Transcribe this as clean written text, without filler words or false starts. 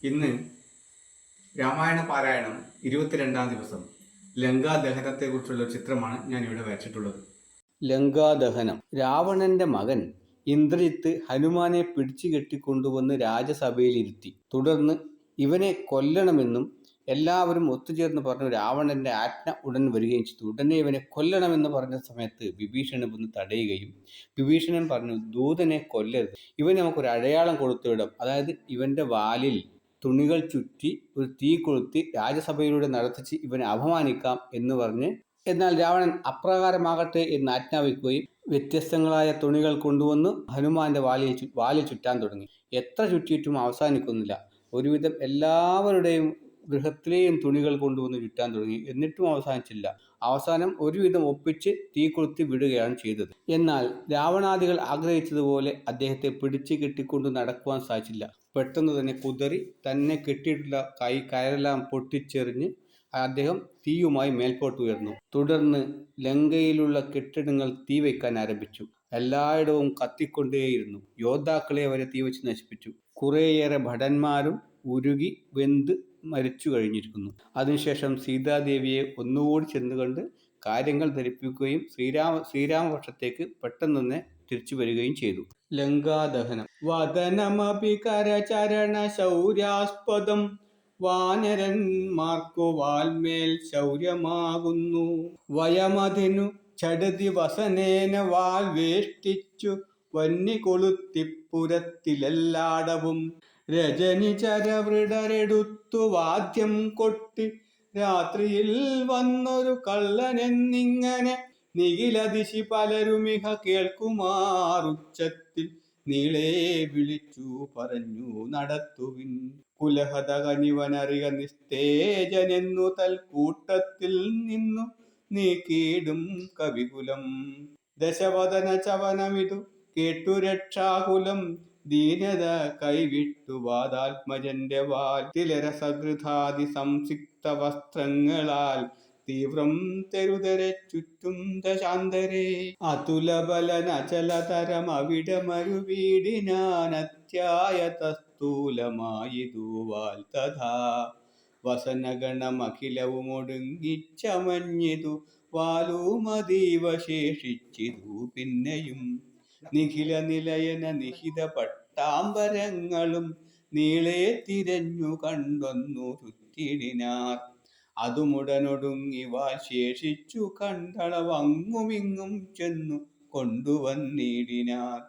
ഇന്ന് രാമായണ പാരായണം 22-ാം ദിവസം ലങ്കാദഹനത്തെക്കുറിച്ചുള്ള ഒരു ചിത്രമാണ് ഞാനിവിടെ വരച്ചിട്ടുള്ളത്. ലങ്കാദഹനം. രാവണന്റെ മകൻ ഇന്ദ്രജിത്ത് ഹനുമാനെ പിടിച്ചു കെട്ടിക്കൊണ്ടുവന്ന് രാജസഭയിലിരുത്തി. തുടർന്ന് ഇവനെ കൊല്ലണമെന്നും എല്ലാവരും ഒത്തുചേർന്ന് പറഞ്ഞു രാവണന്റെ ആജ്ഞ ഉടൻ വരികയും ചെയ്തു. ഉടനെ ഇവനെ കൊല്ലണമെന്ന് പറഞ്ഞ സമയത്ത് വിഭീഷണൻ വന്ന് തടയുകയും വിഭീഷണൻ പറഞ്ഞു, ദൂതനെ കൊല്ലരുത്, ഇവന് നമുക്കൊരു അടയാളം കൊടുത്തുവിടാം. അതായത് ഇവന്റെ വാലിൽ തുണികൾ ചുറ്റി ഒരു തീ കൊളുത്തി രാജസഭയിലൂടെ നടത്തിച്ച് ഇവനെ അപമാനിക്കാം എന്ന് പറഞ്ഞ്, എന്നാൽ രാവണൻ അപ്രകാരമാകട്ടെ എന്ന് ആജ്ഞാപിക്കുകയും വ്യത്യസ്തങ്ങളായ തുണികൾ കൊണ്ടുവന്ന് ഹനുമാന്റെ വാലിൽ ചുറ്റാൻ തുടങ്ങി. എത്ര ചുറ്റിയിട്ടും അവസാനിക്കുന്നില്ല. ഒരുവിധം എല്ലാവരുടെയും ഗൃഹത്തിലെയും തുണികൾ കൊണ്ടുവന്ന് ചുറ്റാൻ തുടങ്ങി. എന്നിട്ടും അവസാനിച്ചില്ല. അവസാനം ഒരുവിധം ഒപ്പിച്ച് തീ കൊളുത്തി വിടുകയാണ് ചെയ്തത്. എന്നാൽ രാവണാദികൾ ആഗ്രഹിച്ചതുപോലെ അദ്ദേഹത്തെ പിടിച്ചു കെട്ടിക്കൊണ്ട് നടക്കുവാൻ സാധിച്ചില്ല. പെട്ടെന്ന് തന്നെ കുതറി തന്നെ കെട്ടിയിട്ടുള്ള കയറെല്ലാം പൊട്ടിച്ചെറിഞ്ഞ് അദ്ദേഹം തീയുമായി മേൽപോട്ട് ഉയർന്നു. തുടർന്ന് ലങ്കയിലുള്ള കെട്ടിടങ്ങൾ തീ വയ്ക്കാൻ ആരംഭിച്ചു. എല്ലായിടവും കത്തിക്കൊണ്ടേയിരുന്നു. യോദ്ധാക്കളെ വരെ തീ വെച്ച് നശിപ്പിച്ചു. കുറേയേറെ ഭടന്മാരും ഉരുകി വെന്ത് മരിച്ചു കഴിഞ്ഞിരിക്കുന്നു. അതിനുശേഷം സീതാദേവിയെ ഒന്നുകൂടി ചെന്ന് കണ്ട് കാര്യങ്ങൾ ധരിപ്പിക്കുകയും ശ്രീരാമപക്ഷത്തേക്ക് പെട്ടെന്ന് തന്നെ തിരിച്ചു വരികയും ചെയ്തു. ലങ്കാദഹനം. വദനമപി കരചരണ ശൗര്യാസ്പദം, വാനരന്മാർക്കു വാൽമേൽ ശൗര്യമാകുന്നു. വയമതിനു ചടുതി വസനേന വാൽ വേഷ്ടിച്ചു വന്നി കൊളുത്തിപ്പുരത്തിലെല്ലാടവും. രജനിചരവൃഢരെടുത്തു വാദ്യം കൊട്ടി രാത്രിയിൽ വന്നൊരു കള്ളനെന്നിങ്ങനെ നിഖിലദിശി പലരുമിഹ കേൾക്കുമാറുച്ചത്തിൽ നീളെ വിളിച്ചു പറഞ്ഞു നടത്തുവിൻ. കുലഹത കനിവനറിക നിസ്തേജനെന്നു തൽക്കൂട്ടത്തിൽ നിന്നു നീക്കിയിടും കവികുലം. ദശവദന ചവനമിതു കേട്ടു രക്ഷാകുലം, ദീനത കൈവിട്ടു വാദാത്മജന്റെ വാൽ. തിലരസകൃതാദി സംസിക്ത വസ്ത്രങ്ങളാൽ തീവ്രം തെരുതരെ ചുറ്റും ദശാന്തരേ. അതുലബലനചലതരം അവിടമരു വീടിനാനത്യായതസ്ഥൂലമായിതു വാൽ തഥാ. വസനഗണമഖിലവും ഒടുങ്ങിച്ചമഞ്ഞിതു വാലുമതീവ ശേഷിച്ചിതു പിന്നെയും. നിഖില നിലയന നിഹിത പട്ടാംബരങ്ങളും നീളെ തിരഞ്ഞു കണ്ടൊന്നു ചുറ്റിടിനാർ. അതുമുടനൊടുങ്ങി വാൽ ശേഷിച്ചു കണ്ടളവങ്ങുമിങ്ങും ചെന്നു കൊണ്ടുവന്നിടിനാർ.